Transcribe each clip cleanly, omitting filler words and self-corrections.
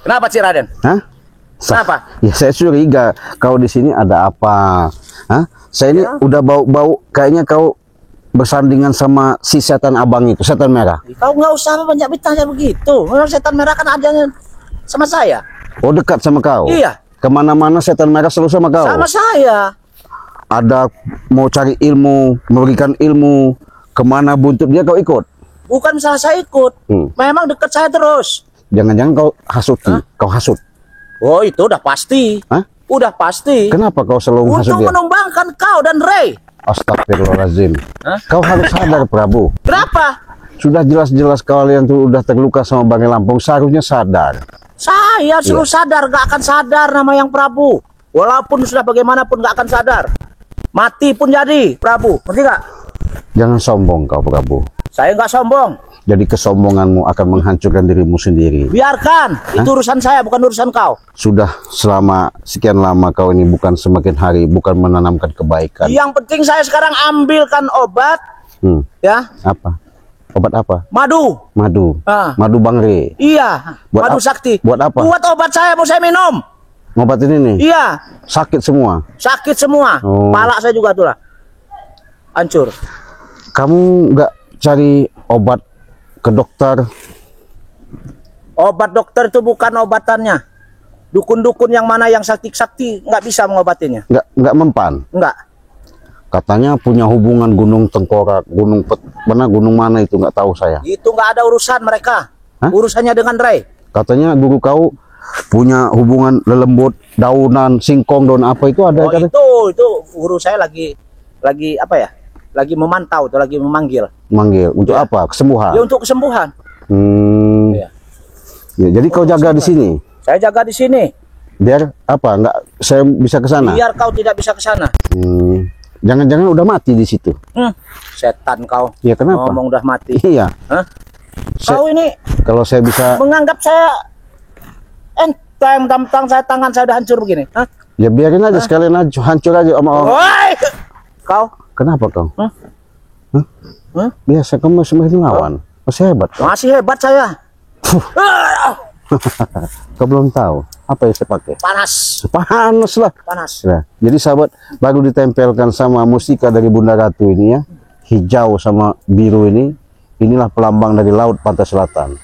Kenapa Cik Raden? Hah? Kenapa? Ya saya curiga kau di sini ada apa? Hah? Saya ini udah bau-bau kayaknya kau bersandingan sama si setan abang itu, setan merah. Kau nggak usah banyak bertanya begitu. Memang setan merah kan adanya sama saya. Oh, dekat sama kau? Iya. Kemana-mana setan merah selalu sama kau? Sama saya. Ada mau cari ilmu, memberikan ilmu, kemana buntut dia kau ikut? Bukan salah saya ikut. Memang dekat saya terus. Jangan-jangan kau hasuti, kau hasut. Oh, itu udah pasti. Hah? Udah pasti. Kenapa kau selalu menghasut Untuk dia? menumbangkan kau dan Ray. Astagfirullahaladzim. Kau harus sadar, Prabu. Kenapa? Sudah jelas-jelas kalian tuh udah terluka sama Bangil Lampung, seharusnya sadar. Saya selalu sadar, gak akan sadar nama yang Prabu. Walaupun sudah bagaimanapun gak akan sadar. Mati pun jadi, Prabu. Ngerti gak? Jangan sombong kau, Prabu. Saya nggak sombong. Jadi kesombonganmu akan menghancurkan dirimu sendiri. Biarkan, itu urusan saya, bukan urusan kau. Sudah selama sekian lama kau ini bukan semakin hari, bukan menanamkan kebaikan. Yang penting saya sekarang ambilkan obat, ya. Apa? Obat apa? Madu. Madu. Madu Bangre. Iya. Buat madu sakti. Buat apa? Buat obat saya mau saya minum. Ngobatin ini? Iya. Sakit semua? Sakit semua. Pala saya juga tuh lah. Hancur. Kamu nggak cari obat ke dokter? Obat dokter itu bukan obatannya. Dukun-dukun yang mana yang sakti-sakti nggak bisa mengobatinya. Nggak mempan? Nggak. Katanya punya hubungan Gunung Tengkorak, gunung mana itu nggak tahu saya. Itu nggak ada urusan mereka. Urusannya dengan Ray. Katanya guru kau punya hubungan lelembut, daunan, singkong, daun apa itu ada? Oh, itu guru saya lagi apa ya? Lagi memantau atau lagi memanggil. Manggil untuk apa? Kesembuhan. Ya untuk kesembuhan. Ya. Ya, jadi kau jaga di sini. Saya jaga di sini. Biar apa? Nggak saya bisa ke sana. Biar kau tidak bisa ke sana. Jangan-jangan udah mati di situ. Setan kau. Ya kenapa? Ngomong udah mati. Iya. Kau ini kalau saya bisa menganggap saya enteng, tangan saya udah hancur begini. Ya biarin aja sekalian aja hancur aja sama orang. Woi! Kau kenapa kau? Biasa kamu semakin lawan. Masih hebat. Masih hebat saya. Kau belum tahu apa yang saya pakai? Panas. Panas lah. Panas. Nah, jadi sahabat, baru ditempelkan sama mustika dari Bunda Ratu ini ya, hijau sama biru ini, inilah pelambang dari laut pantai selatan.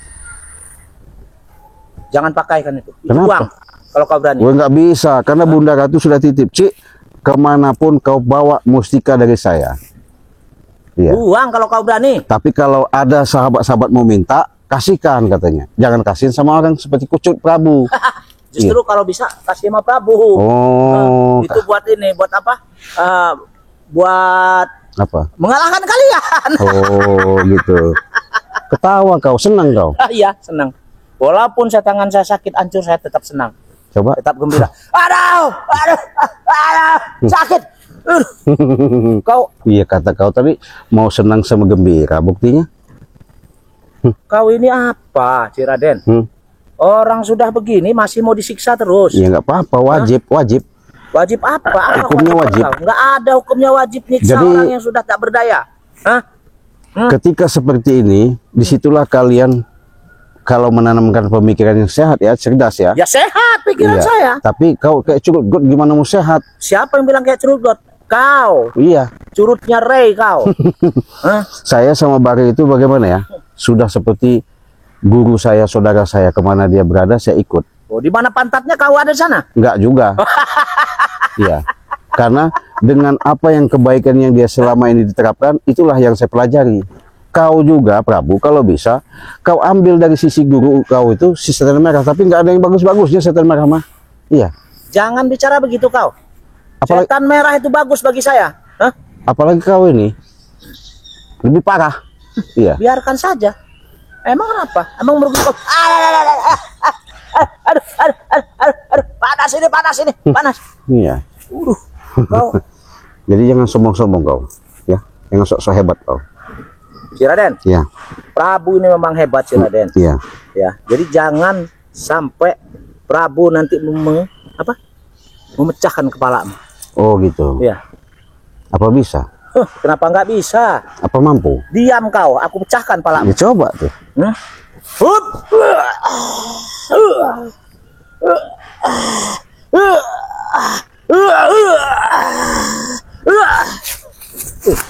Jangan pakaikan itu. Kenapa? Buang kalau kau berani. Gue nggak bisa karena Bunda Ratu sudah titip, Cik, kemanapun kau bawa mustika dari saya. Iya. Buang kalau kau berani. Tapi kalau ada sahabat-sahabat mau minta, kasihkan katanya. Jangan kasihin sama orang seperti Kucut Prabu. Justru kalau bisa kasih sama Prabu. Itu buat ini, buat apa? Buat apa? Mengalahkan kalian. Oh gitu. Ketawa kau, senang kau? Iya, senang. Walaupun tangan saya sakit hancur, saya tetap senang. Coba. Tetap gembira. Aduh, sakit. Kau. Iya kata kau tadi mau senang sama gembira, buktinya? Kau ini apa, Cik Raden? Orang sudah begini masih mau disiksa terus. Ya nggak apa-apa, wajib. Wajib apa? Hukumnya wajib. Nggak ada hukumnya wajib nyiksa orang yang sudah tak berdaya. Ketika seperti ini, disitulah kalian kalau menanamkan pemikiran yang sehat ya, cerdas ya. Ya sehat pikiran saya. Tapi kau kayak curut got, gimana mau sehat? Siapa yang bilang kayak curut got? Kau. Iya. Curutnya Ray kau. Saya sama Bari itu bagaimana ya? Sudah seperti guru saya, saudara saya, kemana dia berada saya ikut. Oh, di mana pantatnya kau ada di sana? Enggak juga. Iya. Karena dengan apa yang kebaikan yang dia selama ini diterapkan, itulah yang saya pelajari. Kau juga Prabu, kalau bisa kau ambil dari sisi guru kau itu si setan merah, tapi nggak ada yang bagus-bagusnya setan merah mah. Iya. Jangan bicara begitu kau. Apalagi, setan merah itu bagus bagi saya. Apalagi kau ini lebih parah. Iya. Biarkan saja. Emang kenapa? Emang merugikan kau? Aduh, panas ini, panas. Iya. Kau. Jadi jangan sombong-sombong kau, ya. Jangan sok-sok hebat kau. Cik Raden. Iya. Prabu ini memang hebat, Cik Raden. Iya. Ya. Jadi jangan sampai Prabu nanti memecahkan kepalamu. Oh gitu. Iya. Apa bisa? Kenapa nggak bisa? Apa mampu? Diam kau, aku pecahkan kepalamu. Ya coba tuh. Hup.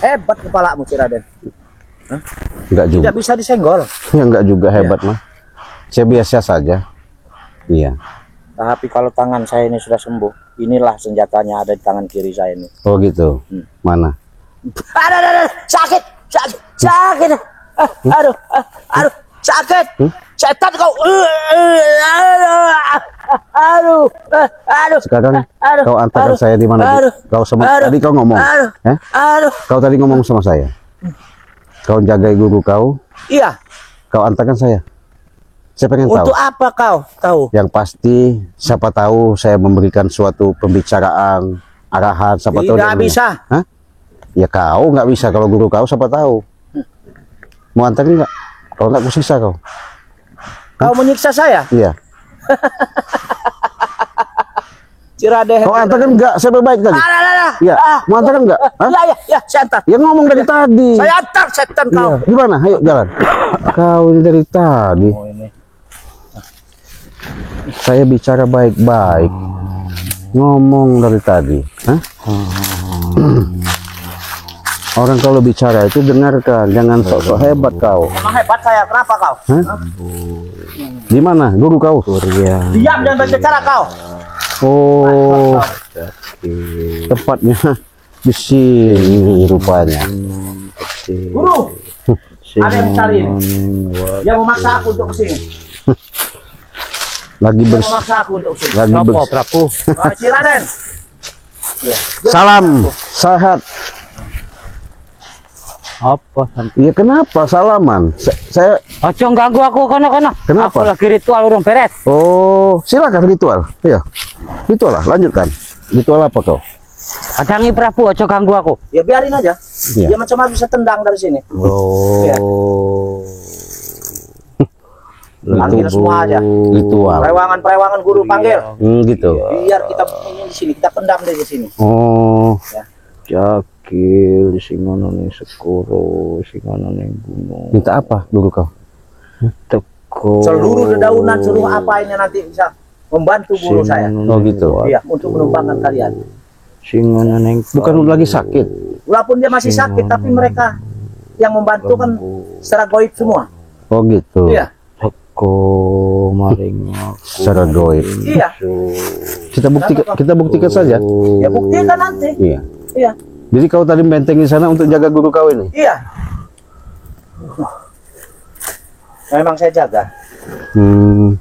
Hebat kepalamu, si Raden. Enggak juga. Tidak bisa disenggol. Ya enggak juga hebat mah. Saya biasa saja. Iya. Tapi kalau tangan saya ini sudah sembuh, inilah senjatanya ada di tangan kiri saya ini. Oh gitu. Mana? Aduh, sakit. Aduh, sakit. Setan kau. Aduh. Sekarang kau antarkan saya di mana? Kau sama tadi kau ngomong. Kau tadi ngomong sama saya. Kau jagai guru kau. Iya. Kau antarkan saya. Saya pengen tahu. Untuk apa kau tahu? Yang pasti, siapa tahu saya memberikan suatu pembicaraan, arahan, siapa tahu. Tidak bisa. Hah? Ya kau nggak bisa, kalau guru kau siapa tahu. Mau antarin nggak? Kalau nggak kusisa kau. Kau menyiksa saya? Iya. Cirade. Kau antarin nggak? Saya berbaik tadi. Iya. Mau antarin nggak? Ya, saya antar. Ya ngomong dari tadi. Saya antar setan kau. Iya. Gimana? Ayo jalan. Kau ini dari tadi. Oh, ini. Saya bicara baik-baik. Ngomong dari tadi. Hah? Orang kalau bicara itu dengarkan, jangan sok-sok hebat kau. Emang hebat saya, kenapa kau? Hah? Di mana guru kau? Diam dan berbicara kau. Oh, tepatnya di sini rupanya. Guru, ada yang mencari ini. Dia memaksa aku untuk kesini. Lagi Dia memaksa aku untuk kesini. lagi Prabu. Si Raden. Salam sehat. Apa? Iya kenapa salaman? Saya Ojo ganggu aku kono. Kenapa? Aku lagi ritual urung beres. oh silakan ritual. Iya ritual lah, lanjutkan. Ritual apa kau? Adangi Prabu, ojo ganggu aku. Ya biarin aja. Iya. Dia macam bisa tendang dari sini. Oh Panggil semua aja. ritual. Prewangan guru panggil. Gitu. Biar kita ini di sini, kita pendam dari sini. Oh Jakil singono ning sekoro, singono ning gunung. minta apa guru kau? Teko. Seluruh dedaunan, seluruh apa ini nanti bisa membantu guru saya. Oh gitu. Iya, untuk menumpangkan kalian. Singono ning Bukan lagi sakit. Walaupun dia masih sakit, tapi mereka yang membantu kan secara goib semua. Oh gitu. Iya. teko maring aku. Secara goib. Iya. Kita buktikan saja. Ya buktikan nanti. Iya. Iya. Jadi kau tadi bentengin sana untuk jaga guru kau ini? Iya. Memang saya jaga. Hmm.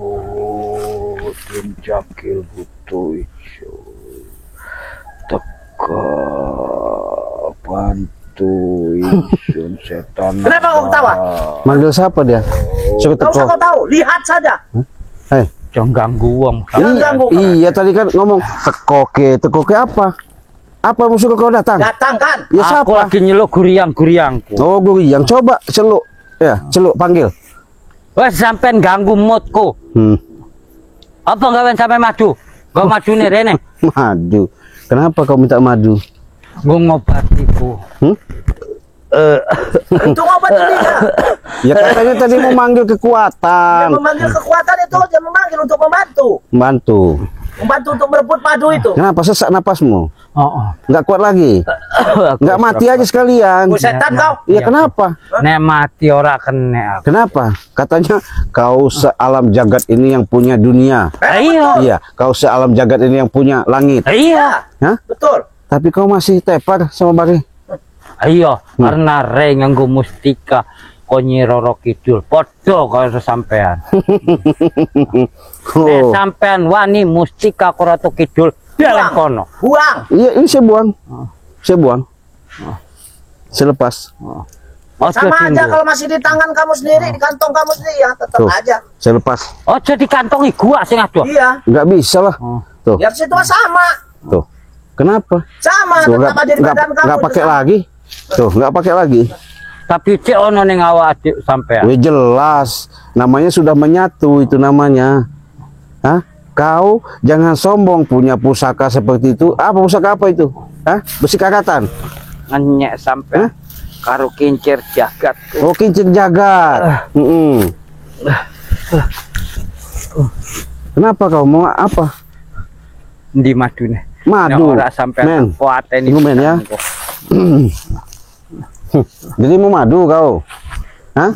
Lembut Jakil butuh ijo teka bantu isun setan. Kenapa kau ketawa? Manggil siapa dia? Coba Kau usah teko. kau tahu, lihat saja. Hei. Jangan ganggu wong. Jangan ganggu. Iya tadi kan ngomong tekoke apa? Apa musuh kau datang? Datang kan? Ya Aku siapa? lagi nyeluk guriang-guriangku. Oh guru yang coba celuk. Ya celuk panggil. Wes sampean ganggu moodku. Apa gawen sampai maju? Gak maju nih Rene. Madu. Kenapa kau minta madu? Gue ngobatiku. Itu obat dia. Ya katanya tadi mau manggil Dia kekuatan. memanggil kekuatan itu, dia memanggil untuk membantu. Bantu. Membantu untuk merebut madu itu. Kenapa sesak napasmu? Oh, Nggak kuat lagi? Nggak mati aja sekalian? Oh, setan kau. Iya kenapa? nek mati ora kena aku. Kenapa? Katanya kau sealam jagat ini yang punya dunia. Iya. Iya, kau sealam jagat ini yang punya langit. Iya. Hah? Betul. Tapi kau masih tepar sama Bari. Iya, karena re nganggo mustika konyi Roro Kidul. Padha kaya sesampean. Nek Oh, sampean wani mustika Roro Kidul dalan kono. Buang. iya ini saya buang. Saya buang. Selepas. Ojo Sama aja tinggal. kalau masih di tangan kamu sendiri, di kantong kamu sendiri ya, tetap Tuh. aja. Saya lepas. Ojo dikantongi gua sing adoh. Nggak bisa lah. Tuh, Biar situasi sama. tuh. Kenapa? Sama, Tuh, tetap ada di badan kamu. nggak pakai lagi. Tuh, nggak pakai lagi. Tapi cek ono ning awak adik sampean. Wih, jelas. Namanya sudah menyatu itu namanya. Hah? Kau jangan sombong punya pusaka seperti itu. Apa pusaka apa itu? Hah? Besi karatan. Ngenyek sampean. Karo kincir jagat. Oh, kincir jagat. Kenapa kau mau apa? Di madune. Madu. Ora sampean Men. kuateni Tunggu, men, ya. Jadi mau madu kau? Hah?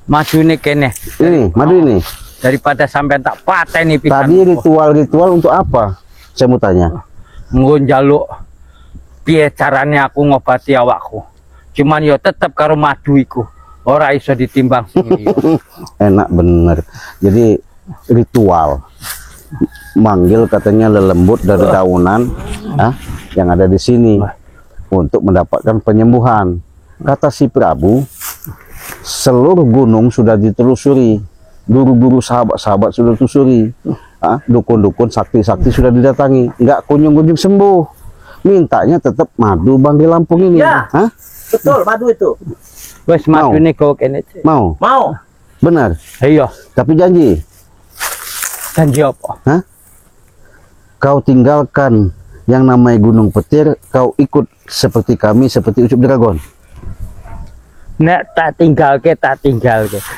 Madune kene. Ini, madu ini. Daripada sampean tak pateni pisan. Tadi ritual-ritual untuk apa? Saya mau tanya. Nggon njaluk piye carane aku ngobati awakku. Cuman yo tetep karo madu iku. Ora iso ditimbang sing liya. Enak bener. Jadi ritual manggil katanya lelembut dari daunan yang ada di sini untuk mendapatkan penyembuhan. Kata si Prabu, seluruh gunung sudah ditelusuri, guru-guru sahabat-sahabat sudah telusuri, dukun-dukun sakti-sakti sudah didatangi, nggak kunjung-kunjung sembuh. Mintanya tetap madu Banggai Lampung ini. Ya. Betul, madu itu. Wes madune kok kene. Mau? Mau. Benar. Iya, Tapi janji, janji apa? kau tinggalkan yang namanya Gunung Petir, kau ikut seperti kami, seperti Ucup Dragon. Nek tak tinggalke.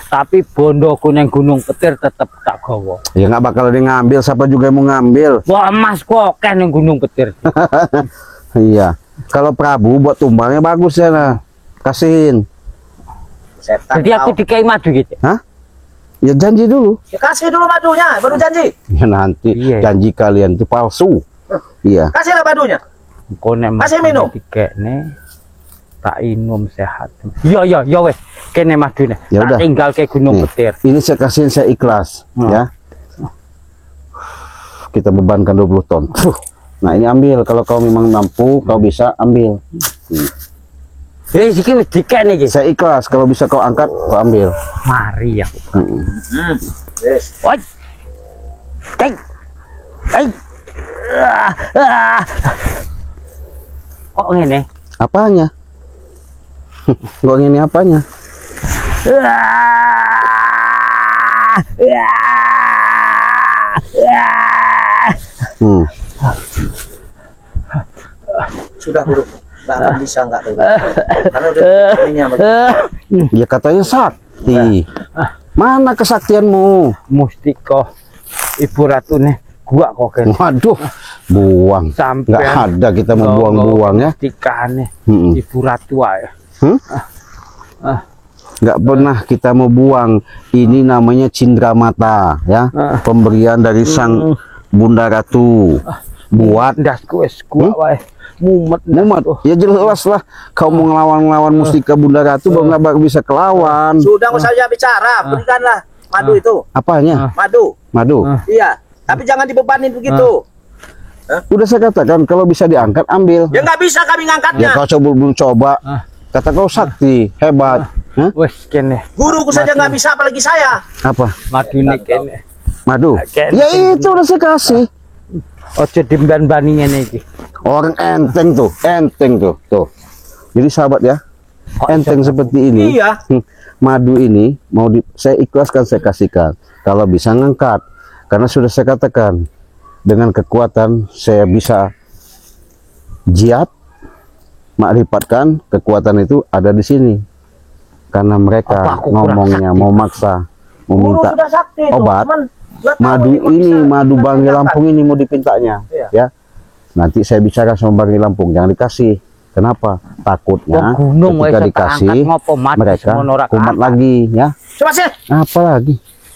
Tapi bondoku neng Gunung Petir tetep tak gawa. Ya nggak bakal ada yang ngambil, siapa juga yang mau ngambil. Wah, Mas kok neng Gunung Petir. Iya. Kalau Prabu buat tumbangnya bagus ya, nah. Kasihin. Setan. Jadi aku kau. dikai madu gitu. Hah? Ya janji dulu. Ya, kasih dulu madunya, baru janji. Ya nanti Iya. janji kalian itu palsu. Iya. Kasihlah madunya. Kok nek Kasih minum. dikekne tak inum sehat. Iya wes. Kene madune. Ya udah. Tak tinggal ke Gunung Nih, Petir. ini saya kasihin, saya ikhlas. Ya. Kita bebankan 20 ton. Nah ini ambil, kalau kau memang mampu, kau bisa ambil. Iki wis dikekne iki. Saya ikhlas, kalau bisa kau angkat, kau ambil. Mari aku. Yes. Oi. Hey. Kok ngene? Apanya? Kok ini apanya? Sudah buruk. Nggak akan bisa nggak tuh. Karena udah ininya Ya katanya sakti. Mana kesaktianmu? Mustika Ibu Ratune gua kok kene. Waduh, buang. Sampai Nggak ada kita mau buang-buang ya. Mustikane Mm-mm. Ibu Ratu ae. Nggak pernah kita mau buang. Ini namanya cindramata ya. Pemberian dari sang Bunda Ratu. Buat Ndasku wis gua wae. Mumet. Mumet. Ya jelas lah. Kau mau ngelawan-ngelawan Mustika Bunda Ratu baru bisa kelawan. Sudah nggak usah bicara, berikanlah madu itu. Apanya? Madu. Madu. Iya. Tapi jangan dibebanin begitu. Udah saya katakan kalau bisa diangkat ambil. Ya nggak bisa kami Ya ngangkatnya. kau coba belum coba. Kata kau sakti, hebat. Hah? Wis kene. Guruku saja nggak bisa, apalagi saya. Apa? Madune kene. Madu. Kene. Ya itu udah saya kasih. Ojo dimban-bani ngene iki. Orang enteng tuh. Tuh. Jadi sahabat ya, enteng seperti ini. Iya. Madu ini saya ikhlaskan, saya kasihkan. Kalau bisa ngangkat, karena sudah saya katakan dengan kekuatan saya bisa jihad, makrifatkan kekuatan itu ada di sini. Karena mereka Apa aku kurang ngomongnya sakti? mau maksa, mau Guru minta sudah sakti itu. obat. Cuman nggak tahu Madu kok ini, bisa madu Banggai diangkat. Lampung ini mau dipintanya, Iya. ya. Nanti saya bicara sama Banggai Lampung, jangan dikasih. Kenapa? Takutnya Wong gunung ketika wae dikasih angkat ngopo madu mereka semono ora kumat kalah. lagi, ya. Coba sih. Apa lagi?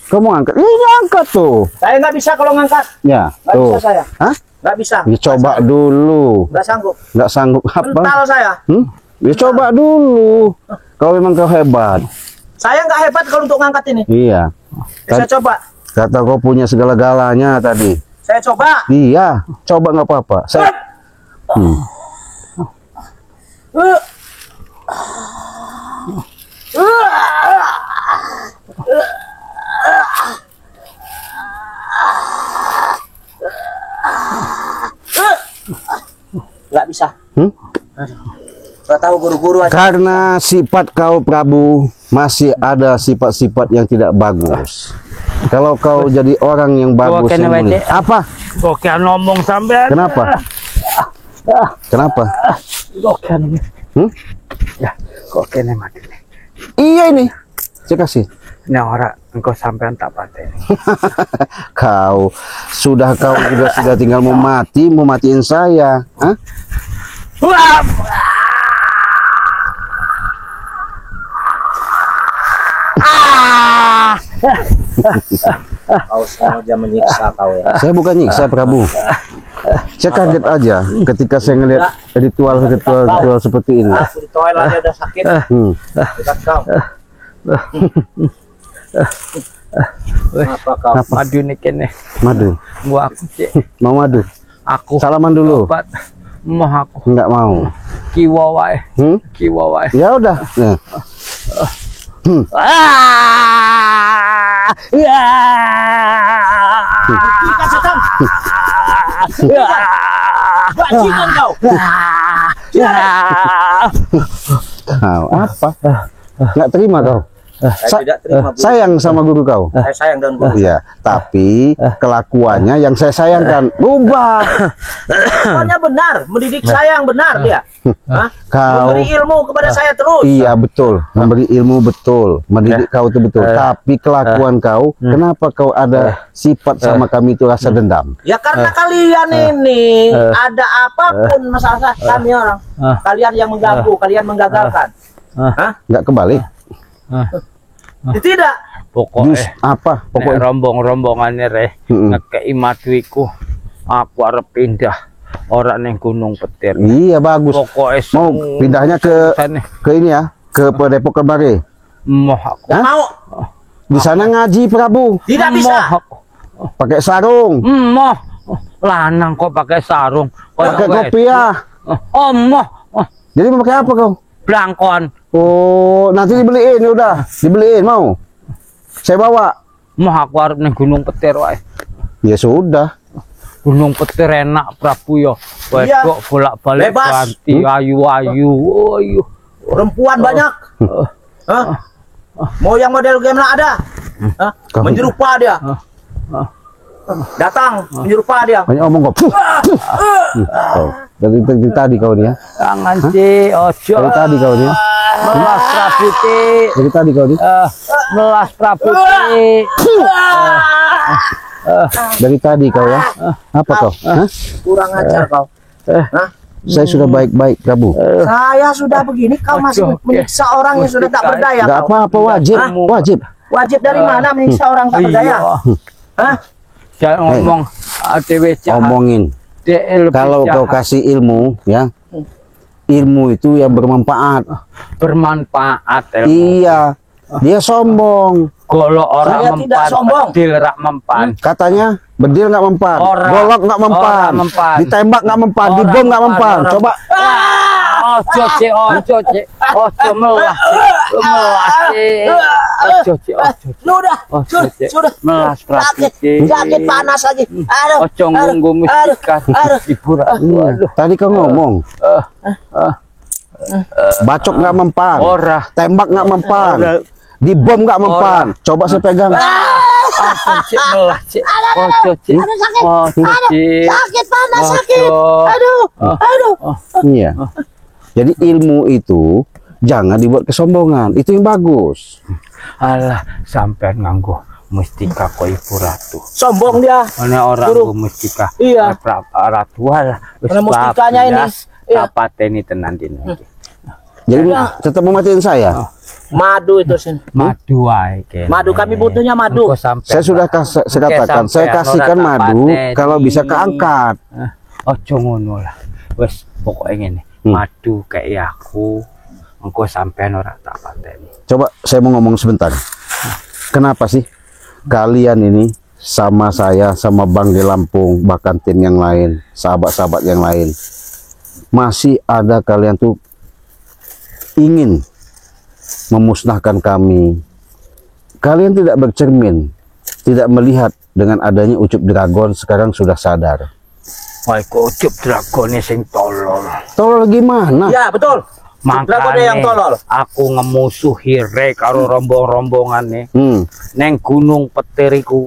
Kamu angkat? Ini angkat tuh, Saya nggak bisa kalau ngangkat. ya. Nggak Tuh, bisa saya. hah? Nggak bisa. Ya, coba dulu. Nggak sanggup. Nggak sanggup apa? Mental saya. Ya coba dulu. Kalau memang kau hebat, Saya nggak hebat kalau untuk ngangkat ini. iya. Saya coba. Kata kau punya segala-galanya tadi. Saya coba. Iya, coba nggak apa-apa. Saya. tahu guru-guru aja. Karena sifat kau Prabu masih ada sifat-sifat yang tidak bagus. Kalau kau jadi orang yang bagus, yang mulia. Apa? Oke ngomong sampean. Kenapa? Kenapa? Oke. Ya, kok kene mati. Iya ini, saya kasih. Nah ora engkau sampean tak pateni. Kau sudah tinggal mau matiin saya. Hah? Kau sengaja menyiksa kau ya. Saya bukan nyiksa Prabu. Saya kaget aja ketika saya ngelihat ritual seperti ini. Aku di toilet aja udah sakit. Dekat kau. Apa kau? Madu nih kene. Madu. Gua aku cek. Mau madu? Aku Salaman dulu. obat. Mau aku Enggak mau. kiwa wae. Kiwa wae. Ya udah. Nah. Ya. Ikan setan. Bajingan kau. Kau apa? Nggak terima kau? Saya tidak terima. Bu. Sayang sama guru kau. Saya sayang dan guru. Iya, tapi kelakuannya yang saya sayangkan berubah. Pokoknya benar, mendidik saya yang benar dia. Hah? Kau Memberi ilmu kepada saya terus. iya betul, memberi ilmu betul, mendidik kau itu betul. Tapi kelakuan kau, kenapa kau ada sifat sama kami itu rasa dendam? Ya karena kalian ini ada apapun masalah kami orang. Kalian yang mengganggu, kalian menggagalkan. Hah? Nggak kebalik? Tidak. Jus Pokoknya apa? Pokoknya rombongannya reh ngekei maduiku aku arep pindah orang yang Gunung Petir. iya bagus. Pokoknya Mau pindahnya ke ini ya, ke Depok Kebare. mau aku Hah? Mau? Di sana ngaji Prabu, Tidak bisa. pakai sarung, mau lanang kok pakai sarung pakai kopiah. mau Jadi mau pakai apa kau? blangkon Oh, nanti dibeliin ya udah, dibeliin mau. Saya bawa. mau aku arep ning Gunung Petir wae. Ya sudah. Gunung Petir enak Prabu yo. Wes Iya. kok bolak-balik Bebas. ganti ayu-ayu. Ayu. Perempuan banyak. Hah? Mau yang model game ada? Hah? Kau- Menyerupa dia. Datang, menyerupa dia. Banyak omong kau. Kau. Dari tadi kau nih ya. Jangan sih, ojo. Dari tadi kau nih ya. Melas Prabu Ti. Dari tadi kau nih. Melas Prabu Ti. Dari tadi kau ya. Apa kau? Hah? Kurang ajar kau. Hah? Saya sudah baik-baik Prabu. Saya sudah begini, kau masih Oke. menyiksa orang yang sudah tak berdaya. Enggak Kau. apa-apa, wajib. Hah? Wajib. Wajib dari mana menyiksa orang tak berdaya? Iya. Hah? Jangan ngomong ATW Omongin. Kalau kau kasih ilmu ya, ilmu itu yang bermanfaat. bermanfaat. Iya. Dia sombong. Kalau orang Saya tidak sombong. bedil rak mempan. Katanya bedil nggak mempan, Orang. golok nggak mempan, Orang mempan. ditembak nggak mempan, Orang dibom nggak mempan. mempan. Coba Ojo cek, ojo melas, ojo cek, ojo. Sudah, Ojo cek, sudah. melas Prabu Ti. Sakit panas lagi. Aduh. Ojo ngunggu mistikan ibu ratu. Aduh. tadi kau ngomong, bacok nggak mempan, Ora. tembak nggak mempan, dibom nggak mempan. Coba saya pegang. Ojo cek melas cek, ojo cek, ojo cek. Sakit panas Ojo. sakit. Aduh. Aduh. Iya. Jadi ilmu itu jangan dibuat kesombongan. Itu yang bagus. Alah, sampean nganggo mustika kok ibu ratu. Sombong dia. Mana orang Guru. nganggo mustika? Iya. Ratu alah. Wis Mana mustikanya ini? Iya. Pateni tenan dini. Jadi tetap mematiin saya. Madu itu Sin. Madu wae kene. Madu kami butuhnya madu. Engko sampean Saya sudah saya katakan, saya kasihkan madu kalau bisa keangkat. Ojo ngono lah. Wis pokoke ngene. Madu kayak aku. Engko sampean ora tak pateni. Coba saya mau ngomong sebentar. Kenapa sih kalian ini sama saya, sama Bang di Lampung, bahkan tim yang lain, sahabat-sahabat yang lain, masih ada kalian tuh ingin memusnahkan kami. Kalian tidak bercermin, tidak melihat dengan adanya Ucup Dragon sekarang sudah sadar. Wah, kok Ucup Dragone sing tolol. Tolol gimana? Ya betul. Lah ada yang tolol. aku ngemusuhi Rey karo rombong-rombongane neng Gunung Petir iku.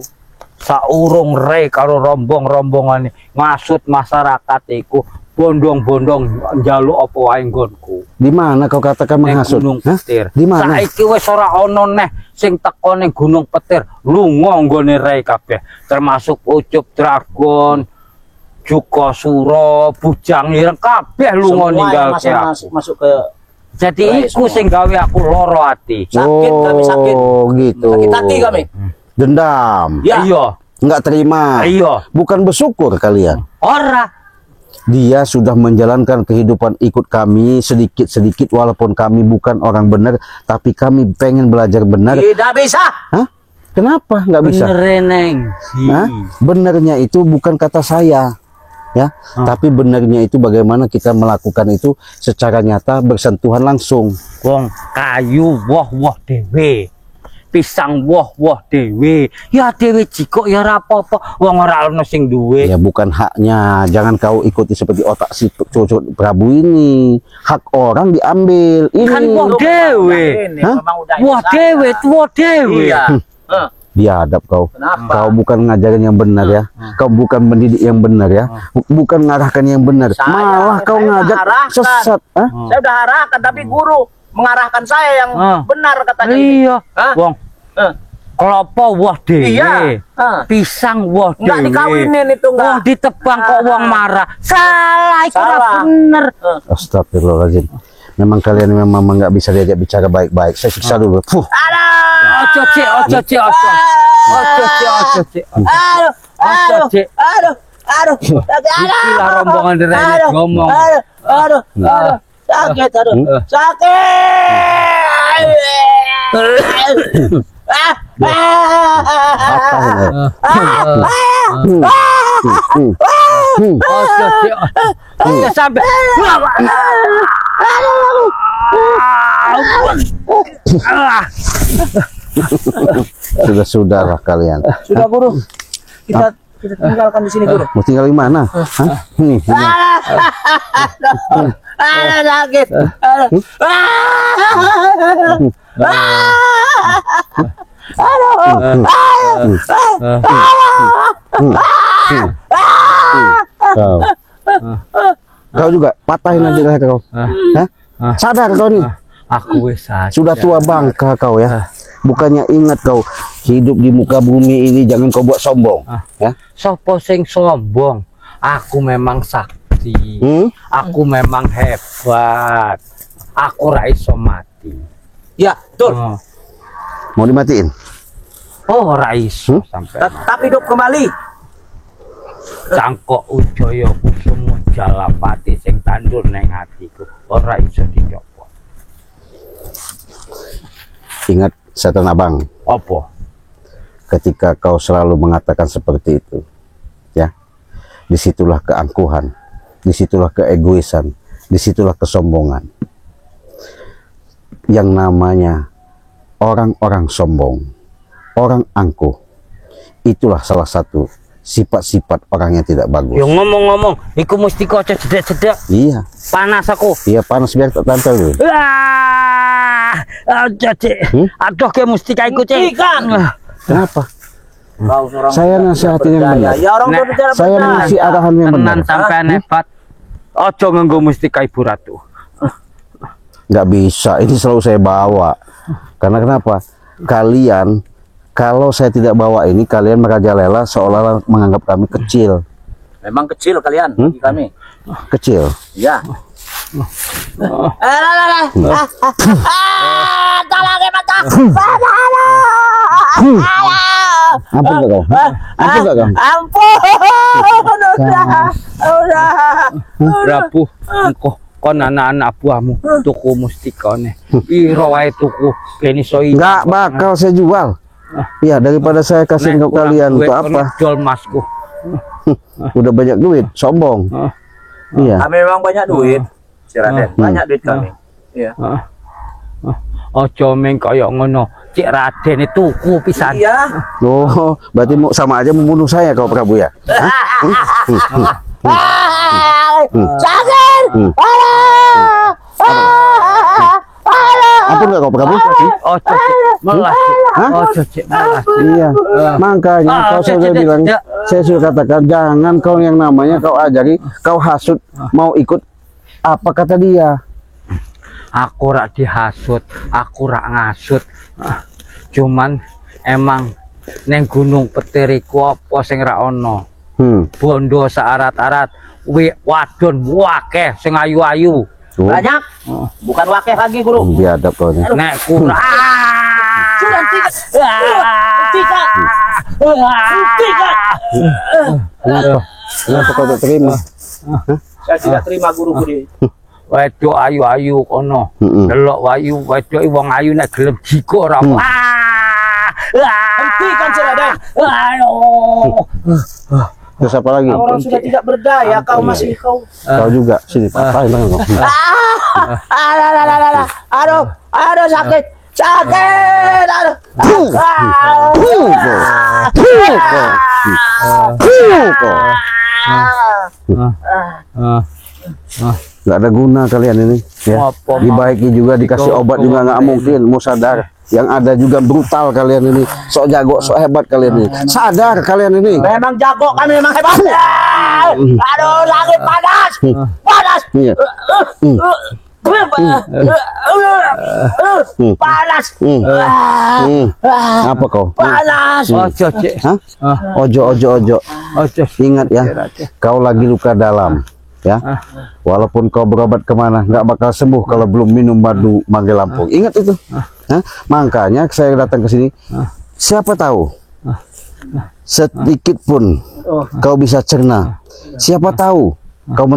Saurung Rey karo rombong-rombongane ngasut masyarakat iku bondong-bondong njaluk apa wae nggonku. Di mana kau katakan Neng menghasut? Gunung Hah? Petir. Di mana? Saiki wis ora ana neh sing teko ning Gunung Petir lunga nggone Rey kabeh, termasuk Ucup Dragon, Jukosuro, Bujang Ireng kabeh lunga ninggalke aku. Masuk ke Jadi iku sing gawe aku loro ati. sakit, kami sakit. Oh, gitu. Sakit hati kami. Dendam. Ya. Iya. Nggak terima. Iya. Bukan bersyukur kalian. Ora. Dia sudah menjalankan kehidupan ikut kami sedikit-sedikit walaupun kami bukan orang benar, tapi kami pengen belajar benar. Tidak bisa. Hah? Kenapa nggak bisa? Bener neng. Hah? Benernya itu bukan kata saya, ya, tapi benernya itu bagaimana kita melakukan itu secara nyata bersentuhan langsung. Wong kayu woh-woh dhewe. Pisang woh-woh dhewe. Ya dhewe jikok ya ora apa-apa. Wong ora ono sing duwe. Ya bukan haknya. Jangan kau ikuti seperti otak si cucu Prabu ini. Hak orang diambil. Ini Kan woh dhewe. Hah? Woh dhewe, woh dhewe. Iya. biadab kau. Kenapa? Kau bukan ngajarin yang benar ya. Kau bukan mendidik yang benar ya. Bukan ngarahkan yang benar. Malah kau ngajak mengarahkan. sesat. Hah? Saya udah arahkan, tapi guru mengarahkan saya yang benar katanya. Iya. Hah? Wong Eh. kelapa woh dhewe. Iya. Pisang woh dhewe. Enggak dikawinin itu Oh, enggak. ditebang kok wong marah. Salah, itu ora Salah. bener. Astagfirullahaladzim. Memang kalian memang nggak bisa diajak bicara baik-baik. Saya siksa dulu. Fuh. Ojo cek, ojo cek, ojo. Ojo cek, ojo cek. Aduh, Ojo cek. aduh, Iki lah rombongan derene ngomong. aduh, sakit, Ojo cek. Ojo sampai. Sudah-sudahlah kalian. Sudah guru, kita tinggalkan di sini guru. Mau tinggal di mana? Hah? Nih. Sakit, Kau juga patahin aja leher kau. Hah? Sadar kau nih. Aku wis sadar. Sudah tua bangka kau ya. Bukannya ingat kau hidup di muka bumi ini jangan kau buat sombong. Ya. Sopo sing sombong? Aku memang sakti. Aku memang hebat. Aku ra iso mati. ya, betul. Mau dimatiin? Oh, ra iso sampai. Tapi hidup kembali. Cangkok Ujaya Kusumo Jalapati sing tandur neng hatiku ora iso dicopot. Ingat setan abang, Apa? ketika kau selalu mengatakan seperti itu, ya, disitulah keangkuhan, disitulah keegoisan, disitulah kesombongan. Yang namanya orang-orang sombong, orang angkuh, itulah salah satu sifat-sifat orang yang tidak bagus. Yo ngomong-ngomong, iku mesti kok cedek-cedek. Iya, Panas aku. iya panas biar tak tampil dulu. Aduh, Cik. Aduh, ke mustika iku, Cik. Kenapa? Kau seorang Saya nasihatin yang benar. ya orang Nek, berbicara Saya benar. mengasih arahan yang benar. Tenan sampean hebat. Ojo nganggo mustika Ibu Ratu. Nggak bisa, ini selalu saya bawa. Karena kenapa? Kalian, kalau saya tidak bawa ini, kalian merajalela seolah-olah menganggap kami kecil. Memang kecil kalian, bagi kami. Kecil. Ya. Ampun gak kau? Ampun gak kau? Ampun, udah. Prabu, engko kon anak-anak buahmu tuku mustikane. Piro wae tuku ben iso Nggak bakal saya jual. Ya, daripada saya kasih ke kalian untuk apa? Jual emasku. Udah banyak duit, sombong. Iya. Kami memang banyak duit, si Raden. Banyak duit kami. Iya. Ojo meng kaya ngono. Cik Raden itu tuku pisan. Iya. Oh, berarti mau sama aja membunuh saya kau Prabu ya? Sakit. Ampun nggak kau Prabu? Oh, Cik, melas. Hah? Oh, Cik, melas. Iya, makanya kau saya bilang, saya sudah katakan jangan kau yang namanya kau ajari, kau hasut mau ikut apa kata dia. Aku rak dihasut, aku rak ngasut. Cuman emang neng Gunung Petir iku apa sing ra ono. Bondo searat-arat, wadon wakeh sing ayu-ayu. Banyak. Bukan wakeh lagi, Guru. Biadab kau ini. Nek kurang. Sudah tiga. Kenapa kau tak terima? Saya tidak terima Guru Budi. Wedok ayu-ayu kono. Delok wayu, wedok wong ayu nek gelem jiko ora. Hentikan Ciraden. Aduh. Terus apa lagi? Orang sudah tidak berdaya, kau masih kau. Kau juga sini, apa yang kau? Aduh sakit. Aduh. Gak ada guna kalian ini ya. Apa, Dibaiki juga dikasih obat juga nggak mungkin mau sadar. Yang ada juga brutal kalian ini, sok jago, sok hebat kalian ini. Sadar kalian ini. Memang jago, kami memang hebat. Aduh, langit panas. Panas. Iya. Panas. Apa kau? Panas. Ojo, Cik. Hah? Ojo. Ojo. Ingat ya, kau lagi luka dalam. Ya, walaupun kau berobat kemana, nggak bakal sembuh kalau belum minum madu Mangge Lampung. Ingat itu. Hah? Makanya saya datang ke sini. Siapa tahu sedikit pun kau bisa cerna. Siapa tahu kau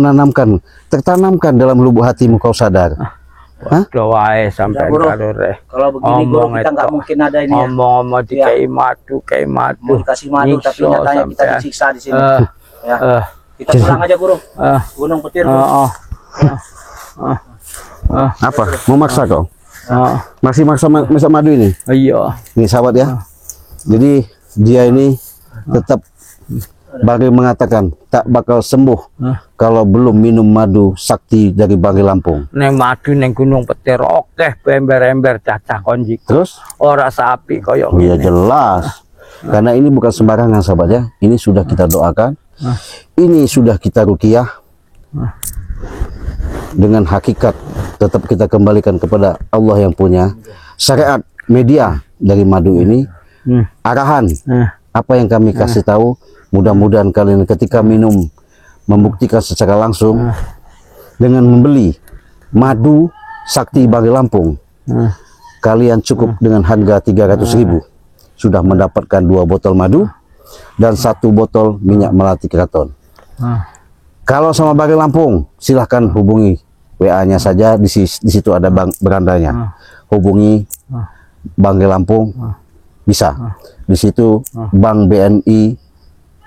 tertanamkan dalam lubuk hatimu kau sadar. Hah? Doae sampai kalore. Kalau begini Guru, kita nggak mungkin ada ini ya. Ngomong dikai madu, kayak madu. Mau dikasih madu, tapi nyatanya kita disiksa di sini. Ya. Kita pulang aja Guru. Gunung Petir. Apa? Mau maksa kau? Masih maksa madu ini? Iya. Nih sahabat ya. Jadi dia ini tetap Bangke mengatakan tak bakal sembuh kalau belum minum madu sakti dari Bangke Lampung. Neng madu neng Gunung Petir okeh ember-ember cacah konjik. Terus? Ora sapi koyok. Iya jelas. Karena ini bukan sembarangan sahabat ya. Ini sudah kita doakan. Ini sudah kita ruqyah. Dengan hakikat tetap kita kembalikan kepada Allah yang punya syariat media dari madu ini. Arahan apa yang kami kasih tahu, mudah-mudahan kalian ketika minum membuktikan secara langsung dengan membeli madu sakti Bangke Lampung. Kalian cukup dengan harga 300.000 sudah mendapatkan 2 botol madu dan 1 botol minyak melati keraton. Kalau sama Bangke Lampung, silahkan hubungi WA-nya saja, di situ ada berandanya. Hubungi Bangke Lampung bisa. Di situ Bank BNI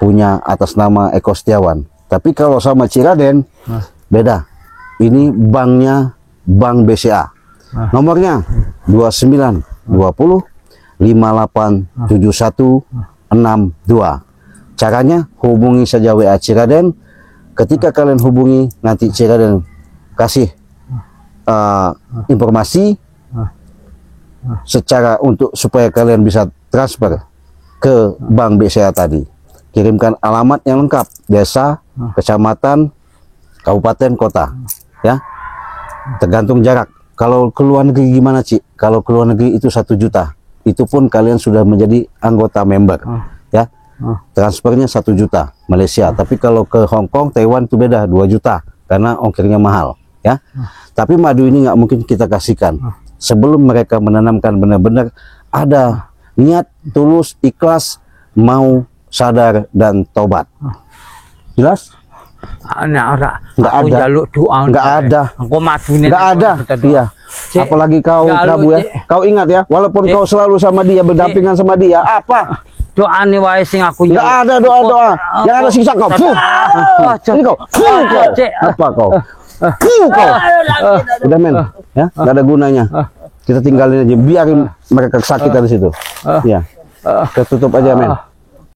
punya atas nama Eko Setiawan. Tapi kalau sama Ciraden beda. Ini banknya Bank BCA. Nomornya 29 20 58 71 62. Caranya hubungi saja WA Ciraden. Ketika kalian hubungi, nanti Ciraden kasih informasi secara untuk supaya kalian bisa transfer ke Bank BCA tadi. Kirimkan alamat yang lengkap, desa, kecamatan, kabupaten, kota, ya. Tergantung jarak. Kalau ke luar negeri gimana, Ci? Kalau ke luar negeri itu 1 juta. Itu pun kalian sudah menjadi anggota member, ya. Transfernya 1 juta Malaysia. Tapi kalau ke Hong Kong, Taiwan itu beda 2 juta karena ongkirnya mahal, ya. Tapi madu ini nggak mungkin kita kasihkan sebelum mereka menanamkan benar-benar ada niat tulus, ikhlas, mau sadar dan tobat. Jelas? Nggak ada. Jaluk doa. Nggak ada. Aku madunya. Nggak ada. Iya. Apalagi kau Prabu ya. Kau ingat ya, walaupun kau selalu sama dia, berdampingan sama dia, apa? Doa nih wae sing aku. Nggak ada doa-doa. Yang ada siksa kau. Ini kau. Apa kau? Kau. Udah men, ya, nggak ada gunanya. Kita tinggalin aja, biarin mereka kesakitan di situ. Ya, kita tutup aja men.